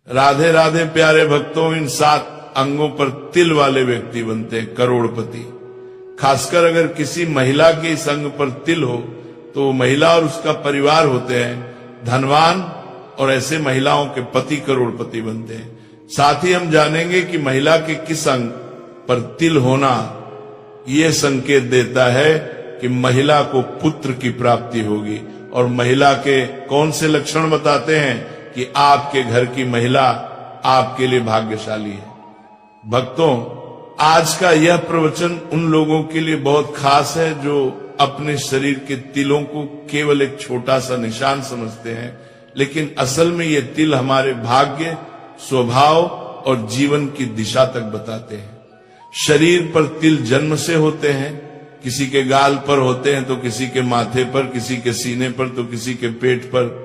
राधे राधे प्यारे भक्तों, इन 7 अंगों पर तिल वाले व्यक्ति बनते हैं करोड़पति। खासकर अगर किसी महिला के इस अंग पर तिल हो तो वो महिला और उसका परिवार होते हैं धनवान, और ऐसे महिलाओं के पति करोड़पति बनते हैं। साथ ही हम जानेंगे कि महिला के किस अंग पर तिल होना ये संकेत देता है कि महिला को पुत्र की प्राप्ति होगी, और महिला के कौन से लक्षण बताते हैं कि आपके घर की महिला आपके लिए भाग्यशाली है। भक्तों, आज का यह प्रवचन उन लोगों के लिए बहुत खास है जो अपने शरीर के तिलों को केवल एक छोटा सा निशान समझते हैं, लेकिन असल में ये तिल हमारे भाग्य, स्वभाव और जीवन की दिशा तक बताते हैं। शरीर पर तिल जन्म से होते हैं, किसी के गाल पर होते हैं तो किसी के माथे पर, किसी के सीने पर तो किसी के पेट पर।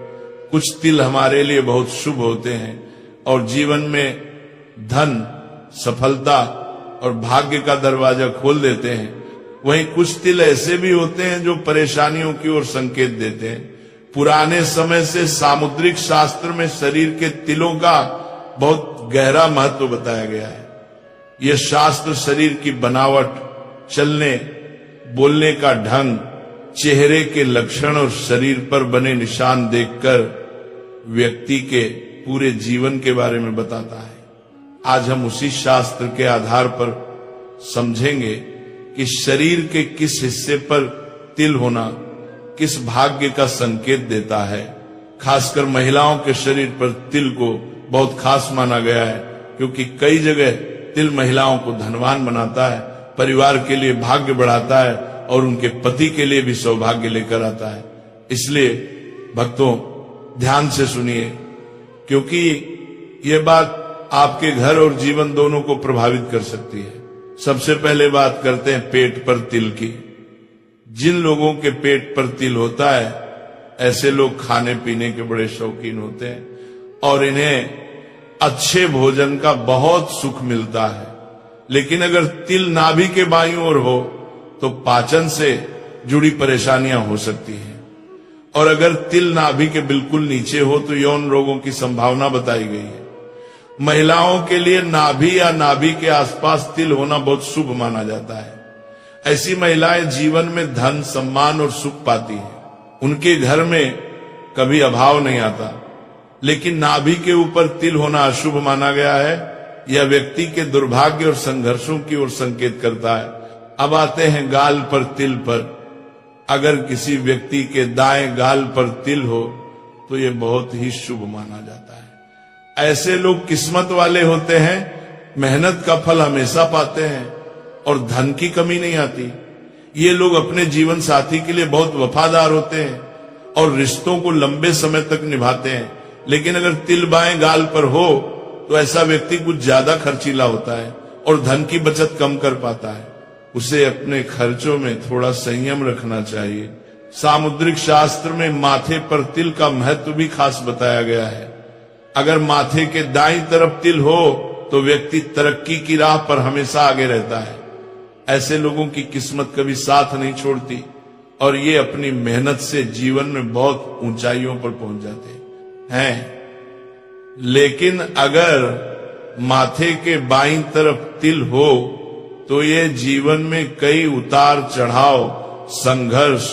कुछ तिल हमारे लिए बहुत शुभ होते हैं और जीवन में धन, सफलता और भाग्य का दरवाजा खोल देते हैं। वहीं कुछ तिल ऐसे भी होते हैं जो परेशानियों की ओर संकेत देते हैं। पुराने समय से सामुद्रिक शास्त्र में शरीर के तिलों का बहुत गहरा महत्व बताया गया है। यह शास्त्र शरीर की बनावट, चलने बोलने का ढंग, चेहरे के लक्षण और शरीर पर बने निशान देखकर व्यक्ति के पूरे जीवन के बारे में बताता है। आज हम उसी शास्त्र के आधार पर समझेंगे कि शरीर के किस हिस्से पर तिल होना किस भाग्य का संकेत देता है। खासकर महिलाओं के शरीर पर तिल को बहुत खास माना गया है, क्योंकि कई जगह तिल महिलाओं को धनवान बनाता है, परिवार के लिए भाग्य बढ़ाता है और उनके पति के लिए भी सौभाग्य लेकर आता है। इसलिए भक्तों ध्यान से सुनिए, क्योंकि ये बात आपके घर और जीवन दोनों को प्रभावित कर सकती है। सबसे पहले बात करते हैं पेट पर तिल की। जिन लोगों के पेट पर तिल होता है ऐसे लोग खाने पीने के बड़े शौकीन होते हैं और इन्हें अच्छे भोजन का बहुत सुख मिलता है। लेकिन अगर तिल नाभि के बाईं ओर हो तो पाचन से जुड़ी परेशानियां हो सकती हैं, और अगर तिल नाभि के बिल्कुल नीचे हो तो यौन रोगों की संभावना बताई गई है। महिलाओं के लिए नाभि या नाभि के आसपास तिल होना बहुत शुभ माना जाता है। ऐसी महिलाएं जीवन में धन, सम्मान और सुख पाती हैं। उनके घर में कभी अभाव नहीं आता। लेकिन नाभि के ऊपर तिल होना अशुभ माना गया है। यह व्यक्ति के दुर्भाग्य और संघर्षों की ओर संकेत करता है। अब आते हैं गाल पर तिल पर। अगर किसी व्यक्ति के दाएं गाल पर तिल हो तो यह बहुत ही शुभ माना जाता है। ऐसे लोग किस्मत वाले होते हैं, मेहनत का फल हमेशा पाते हैं और धन की कमी नहीं आती। ये लोग अपने जीवन साथी के लिए बहुत वफादार होते हैं और रिश्तों को लंबे समय तक निभाते हैं। लेकिन अगर तिल बाएं गाल पर हो तो ऐसा व्यक्ति कुछ ज्यादा खर्चीला होता है और धन की बचत कम कर पाता है। उसे अपने खर्चों में थोड़ा संयम रखना चाहिए। सामुद्रिक शास्त्र में माथे पर तिल का महत्व भी खास बताया गया है। अगर माथे के दाईं तरफ तिल हो तो व्यक्ति तरक्की की राह पर हमेशा आगे रहता है। ऐसे लोगों की किस्मत कभी साथ नहीं छोड़ती और ये अपनी मेहनत से जीवन में बहुत ऊंचाइयों पर पहुंच जाते हैं। लेकिन अगर माथे के बाईं तरफ तिल हो तो ये जीवन में कई उतार चढ़ाव, संघर्ष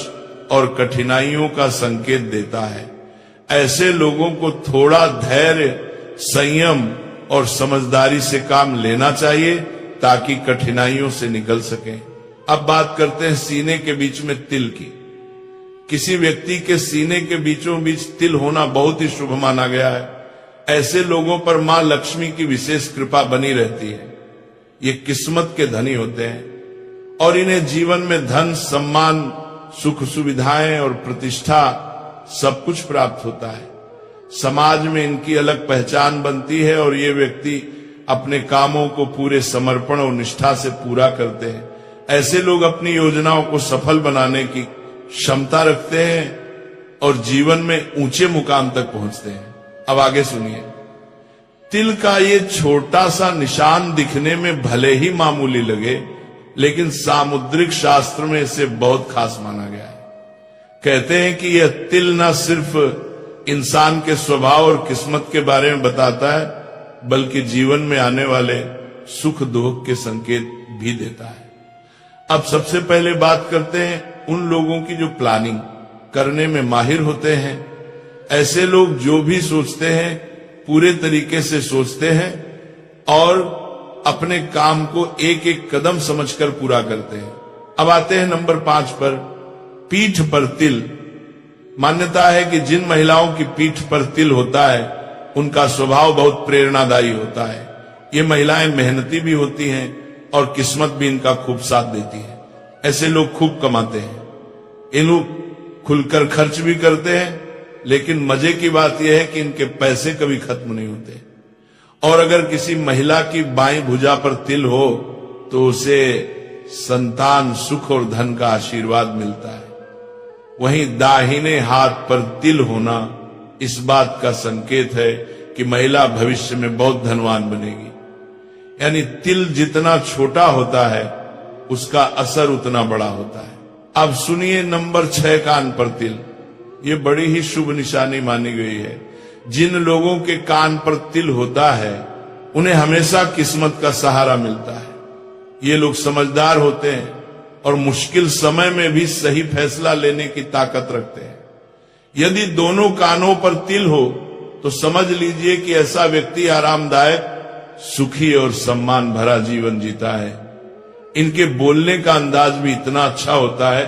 और कठिनाइयों का संकेत देता है। ऐसे लोगों को थोड़ा धैर्य, संयम और समझदारी से काम लेना चाहिए ताकि कठिनाइयों से निकल सकें। अब बात करते हैं सीने के बीच में तिल की। किसी व्यक्ति के सीने के बीचों बीच तिल होना बहुत ही शुभ माना गया है। ऐसे लोगों पर मां लक्ष्मी की विशेष कृपा बनी रहती है। ये किस्मत के धनी होते हैं और इन्हें जीवन में धन, सम्मान, सुख सुविधाएं और प्रतिष्ठा सब कुछ प्राप्त होता है। समाज में इनकी अलग पहचान बनती है और ये व्यक्ति अपने कामों को पूरे समर्पण और निष्ठा से पूरा करते हैं। ऐसे लोग अपनी योजनाओं को सफल बनाने की क्षमता रखते हैं और जीवन में ऊंचे मुकाम तक पहुंचते हैं। अब आगे सुनिए। तिल का ये छोटा सा निशान दिखने में भले ही मामूली लगे, लेकिन सामुद्रिक शास्त्र में इसे बहुत खास माना गया है। कहते हैं कि यह तिल न सिर्फ इंसान के स्वभाव और किस्मत के बारे में बताता है, बल्कि जीवन में आने वाले सुख दुख के संकेत भी देता है। अब सबसे पहले बात करते हैं उन लोगों की जो प्लानिंग करने में माहिर होते हैं। ऐसे लोग जो भी सोचते हैं पूरे तरीके से सोचते हैं और अपने काम को एक एक कदम समझकर पूरा करते हैं। अब आते हैं नंबर 5 पर, पीठ पर तिल। मान्यता है कि जिन महिलाओं की पीठ पर तिल होता है उनका स्वभाव बहुत प्रेरणादायी होता है। ये महिलाएं मेहनती भी होती हैं और किस्मत भी इनका खूब साथ देती है। ऐसे लोग खूब कमाते हैं, ये लोग खुलकर खर्च भी करते हैं, लेकिन मजे की बात यह है कि इनके पैसे कभी खत्म नहीं होते। और अगर किसी महिला की बाईं भुजा पर तिल हो तो उसे संतान, सुख और धन का आशीर्वाद मिलता है। वहीं दाहिने हाथ पर तिल होना इस बात का संकेत है कि महिला भविष्य में बहुत धनवान बनेगी। यानी तिल जितना छोटा होता है उसका असर उतना बड़ा होता है। अब सुनिए नंबर 6, कान पर तिल। ये बड़ी ही शुभ निशानी मानी गई है। जिन लोगों के कान पर तिल होता है उन्हें हमेशा किस्मत का सहारा मिलता है। ये लोग समझदार होते हैं और मुश्किल समय में भी सही फैसला लेने की ताकत रखते हैं। यदि दोनों कानों पर तिल हो तो समझ लीजिए कि ऐसा व्यक्ति आरामदायक, सुखी और सम्मान भरा जीवन जीता है। इनके बोलने का अंदाज भी इतना अच्छा होता है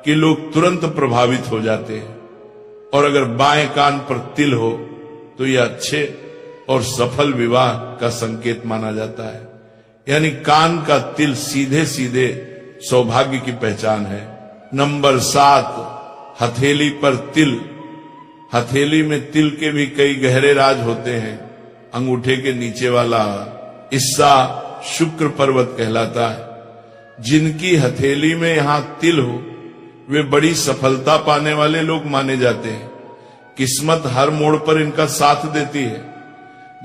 कि लोग तुरंत प्रभावित हो जाते हैं। और अगर बाएं कान पर तिल हो तो यह अच्छे और सफल विवाह का संकेत माना जाता है। यानी कान का तिल सीधे सीधे सौभाग्य की पहचान है। नंबर 7, हथेली पर तिल। हथेली में तिल के भी कई गहरे राज होते हैं। अंगूठे के नीचे वाला हिस्सा शुक्र पर्वत कहलाता है। जिनकी हथेली में यहां तिल हो वे बड़ी सफलता पाने वाले लोग माने जाते हैं। किस्मत हर मोड़ पर इनका साथ देती है।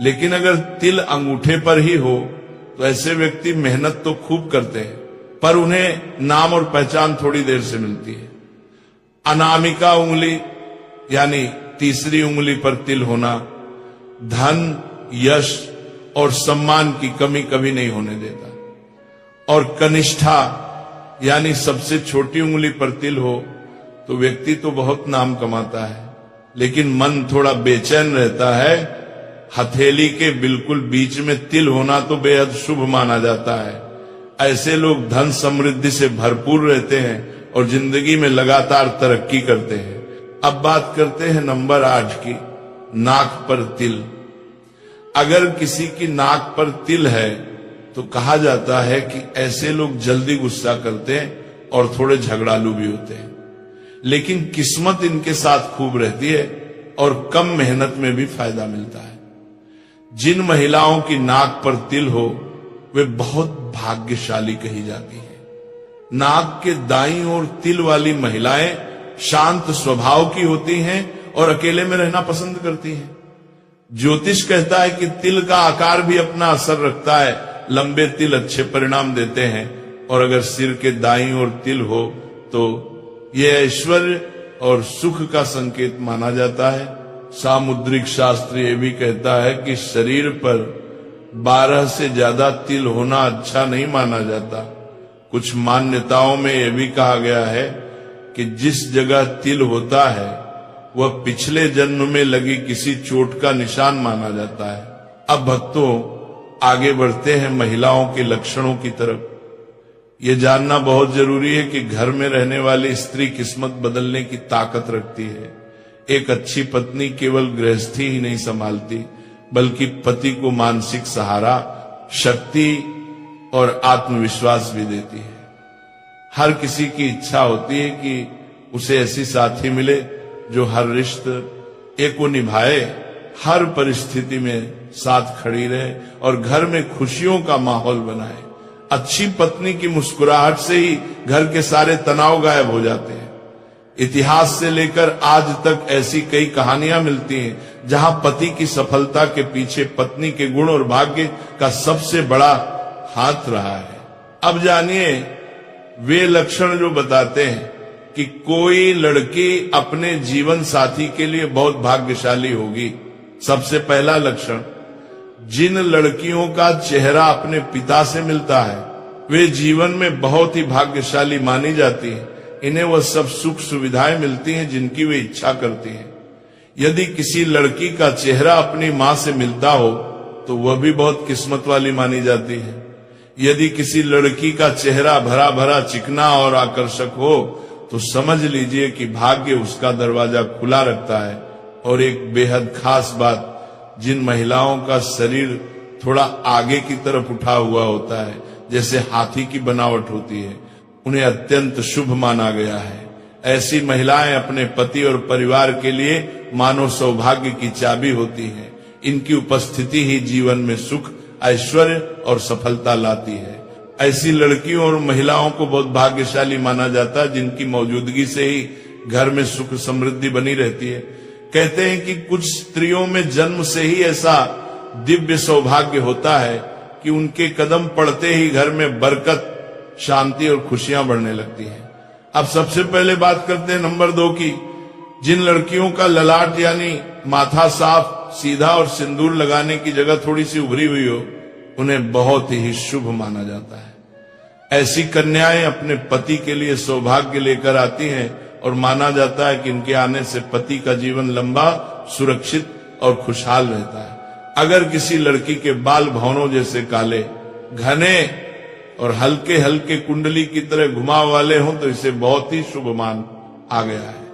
लेकिन अगर तिल अंगूठे पर ही हो तो ऐसे व्यक्ति मेहनत तो खूब करते हैं पर उन्हें नाम और पहचान थोड़ी देर से मिलती है। अनामिका उंगली यानी तीसरी उंगली पर तिल होना धन, यश और सम्मान की कमी कभी नहीं होने देता। और कनिष्ठा यानी सबसे छोटी उंगली पर तिल हो तो व्यक्ति तो बहुत नाम कमाता है लेकिन मन थोड़ा बेचैन रहता है। हथेली के बिल्कुल बीच में तिल होना तो बेहद शुभ माना जाता है। ऐसे लोग धन समृद्धि से भरपूर रहते हैं और जिंदगी में लगातार तरक्की करते हैं। अब बात करते हैं नंबर 8 की, नाक पर तिल। अगर किसी की नाक पर तिल है तो कहा जाता है कि ऐसे लोग जल्दी गुस्सा करते हैं और थोड़े झगड़ालू भी होते हैं, लेकिन किस्मत इनके साथ खूब रहती है और कम मेहनत में भी फायदा मिलता है। जिन महिलाओं की नाक पर तिल हो वे बहुत भाग्यशाली कही जाती हैं। नाक के दाईं ओर तिल वाली महिलाएं शांत स्वभाव की होती हैं और अकेले में रहना पसंद करती हैं। ज्योतिष कहता है कि तिल का आकार भी अपना असर रखता है। लंबे तिल अच्छे परिणाम देते हैं और अगर सिर के दाईं ओर तिल हो तो यह ऐश्वर्य और सुख का संकेत माना जाता है। सामुद्रिक शास्त्र यह भी कहता है कि शरीर पर 12 से ज्यादा तिल होना अच्छा नहीं माना जाता। कुछ मान्यताओं में यह भी कहा गया है कि जिस जगह तिल होता है वह पिछले जन्म में लगी किसी चोट का निशान माना जाता है। अब भक्तों आगे बढ़ते हैं महिलाओं के लक्षणों की तरफ। ये जानना बहुत जरूरी है कि घर में रहने वाली स्त्री किस्मत बदलने की ताकत रखती है। एक अच्छी पत्नी केवल गृहस्थी ही नहीं संभालती बल्कि पति को मानसिक सहारा, शक्ति और आत्मविश्वास भी देती है। हर किसी की इच्छा होती है कि उसे ऐसी साथी मिले जो हर रिश्ते को निभाए, हर परिस्थिति में साथ खड़ी रहे और घर में खुशियों का माहौल बनाए। अच्छी पत्नी की मुस्कुराहट से ही घर के सारे तनाव गायब हो जाते हैं। इतिहास से लेकर आज तक ऐसी कई कहानियां मिलती हैं जहां पति की सफलता के पीछे पत्नी के गुण और भाग्य का सबसे बड़ा हाथ रहा है। अब जानिए वे लक्षण जो बताते हैं कि कोई लड़की अपने जीवन साथी के लिए बहुत भाग्यशाली होगी। सबसे पहला लक्षण, जिन लड़कियों का चेहरा अपने पिता से मिलता है वे जीवन में बहुत ही भाग्यशाली मानी जाती हैं। इन्हें वह सब सुख सुविधाएं मिलती हैं जिनकी वे इच्छा करती हैं। यदि किसी लड़की का चेहरा अपनी माँ से मिलता हो तो वह भी बहुत किस्मत वाली मानी जाती है। यदि किसी लड़की का चेहरा भरा भरा चिकना और आकर्षक हो तो समझ लीजिए कि भाग्य उसका दरवाजा खुला रखता है। और एक बेहद खास बात, जिन महिलाओं का शरीर थोड़ा आगे की तरफ उठा हुआ होता है, जैसे हाथी की बनावट होती है, उन्हें अत्यंत शुभ माना गया है। ऐसी महिलाएं अपने पति और परिवार के लिए मानव सौभाग्य की चाबी होती हैं। इनकी उपस्थिति ही जीवन में सुख, ऐश्वर्य और सफलता लाती है। ऐसी लड़कियों और महिलाओं को बहुत भाग्यशाली माना जाता है जिनकी मौजूदगी से ही घर में सुख समृद्धि बनी रहती है। कहते हैं कि कुछ स्त्रियों में जन्म से ही ऐसा दिव्य सौभाग्य होता है कि उनके कदम पड़ते ही घर में बरकत, शांति और खुशियां बढ़ने लगती हैं। अब सबसे पहले बात करते हैं नंबर 2 की। जिन लड़कियों का ललाट यानी माथा साफ, सीधा और सिंदूर लगाने की जगह थोड़ी सी उभरी हुई हो, उन्हें बहुत ही शुभ माना जाता है। ऐसी कन्याएं अपने पति के लिए सौभाग्य लेकर आती हैं और माना जाता है कि इनके आने से पति का जीवन लंबा, सुरक्षित और खुशहाल रहता है। अगर किसी लड़की के बाल भौरों जैसे काले, घने और हल्के हल्के कुंडली की तरह घुमाव वाले हों तो इसे बहुत ही शुभ मान आ गया है।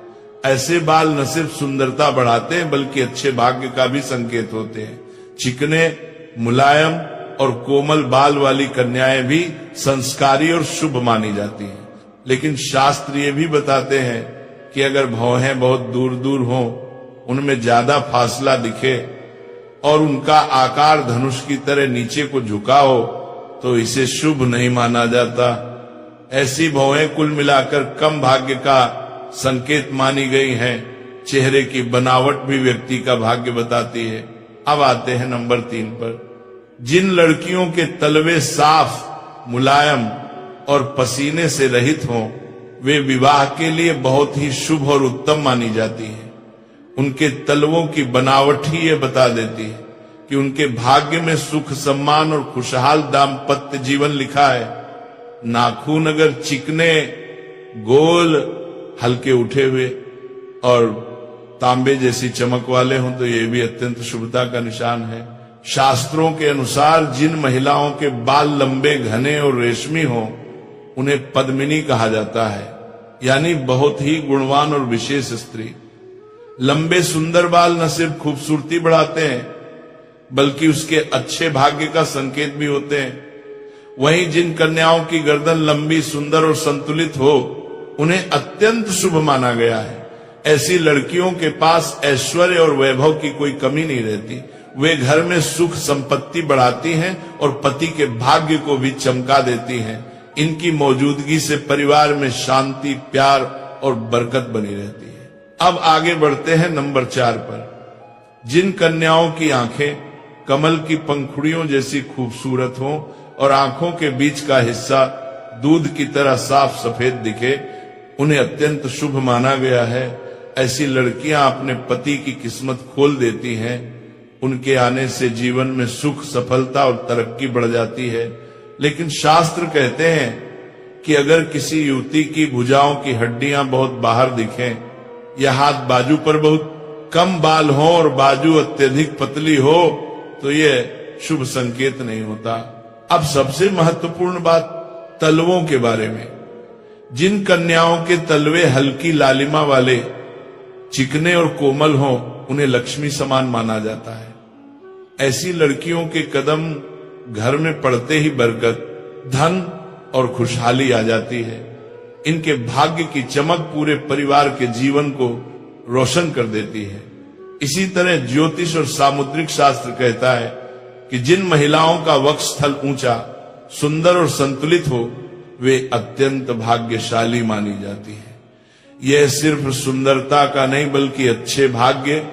ऐसे बाल न सिर्फ सुंदरता बढ़ाते हैं बल्कि अच्छे भाग्य का भी संकेत होते हैं। चिकने, मुलायम और कोमल बाल वाली कन्याएं भी संस्कारी और शुभ मानी जाती हैं। लेकिन शास्त्र ये भी बताते हैं कि अगर भौहें बहुत दूर दूर हों, उनमें ज्यादा फासला दिखे और उनका आकार धनुष की तरह नीचे को झुका हो तो इसे शुभ नहीं माना जाता। ऐसी भौहें कुल मिलाकर कम भाग्य का संकेत मानी गई हैं। चेहरे की बनावट भी व्यक्ति का भाग्य बताती है। अब आते हैं नंबर 3 पर। जिन लड़कियों के तलवे साफ, मुलायम और पसीने से रहित हों, वे विवाह के लिए बहुत ही शुभ और उत्तम मानी जाती हैं। उनके तलवों की बनावट ही ये बता देती है कि उनके भाग्य में सुख, सम्मान और खुशहाल दाम्पत्य जीवन लिखा है। नाखून अगर चिकने, गोल, हल्के उठे हुए और तांबे जैसी चमक वाले हों तो ये भी अत्यंत शुभता का निशान है। शास्त्रों के अनुसार जिन महिलाओं के बाल लंबे, घने और रेशमी हों उन्हें पद्मिनी कहा जाता है, यानी बहुत ही गुणवान और विशेष स्त्री। लंबे सुंदर बाल न सिर्फ खूबसूरती बढ़ाते हैं बल्कि उसके अच्छे भाग्य का संकेत भी होते हैं। वहीं जिन कन्याओं की गर्दन लंबी, सुंदर और संतुलित हो उन्हें अत्यंत शुभ माना गया है। ऐसी लड़कियों के पास ऐश्वर्य और वैभव की कोई कमी नहीं रहती। वे घर में सुख संपत्ति बढ़ाती हैं और पति के भाग्य को भी चमका देती हैं। इनकी मौजूदगी से परिवार में शांति, प्यार और बरकत बनी रहती है। अब आगे बढ़ते हैं नंबर 4 पर। जिन कन्याओं की आंखें कमल की पंखुड़ियों जैसी खूबसूरत हों और आंखों के बीच का हिस्सा दूध की तरह साफ सफेद दिखे, उन्हें अत्यंत शुभ माना गया है। ऐसी लड़कियां अपने पति की किस्मत खोल देती हैं। उनके आने से जीवन में सुख, सफलता और तरक्की बढ़ जाती है। लेकिन शास्त्र कहते हैं कि अगर किसी युवती की भुजाओं की हड्डियां बहुत बाहर दिखें या हाथ बाजू पर बहुत कम बाल हो और बाजू अत्यधिक पतली हो तो यह शुभ संकेत नहीं होता। अब सबसे महत्वपूर्ण बात तलवों के बारे में। जिन कन्याओं के तलवे हल्की लालिमा वाले, चिकने और कोमल हों उन्हें लक्ष्मी समान माना जाता है। ऐसी लड़कियों के कदम घर में पड़ते ही बरकत, धन और खुशहाली आ जाती है। इनके भाग्य की चमक पूरे परिवार के जीवन को रोशन कर देती है। इसी तरह ज्योतिष और सामुद्रिक शास्त्र कहता है कि जिन महिलाओं का वक्षस्थल ऊंचा, सुंदर और संतुलित हो वे अत्यंत भाग्यशाली मानी जाती है। यह सिर्फ सुंदरता का नहीं बल्कि अच्छे भाग्य,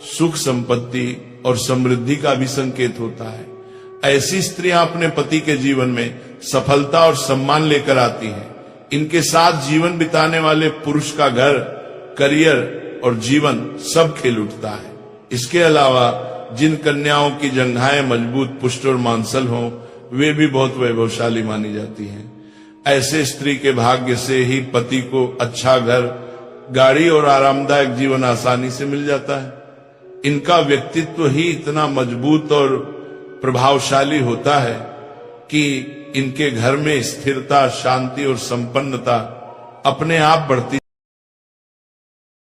सुख, संपत्ति और समृद्धि का भी संकेत होता है। ऐसी स्त्रियां अपने पति के जीवन में सफलता और सम्मान लेकर आती हैं। इनके साथ जीवन बिताने वाले पुरुष का घर, करियर और जीवन सब खिल उठता है। इसके अलावा जिन कन्याओं की जंघाएं मजबूत, पुष्ट और मांसल हों, वे भी बहुत वैभवशाली मानी जाती हैं। ऐसे स्त्री के भाग्य से ही पति को अच्छा घर, गाड़ी और आरामदायक जीवन आसानी से मिल जाता है। इनका व्यक्तित्व ही इतना मजबूत और प्रभावशाली होता है कि इनके घर में स्थिरता, शांति और संपन्नता अपने आप बढ़ती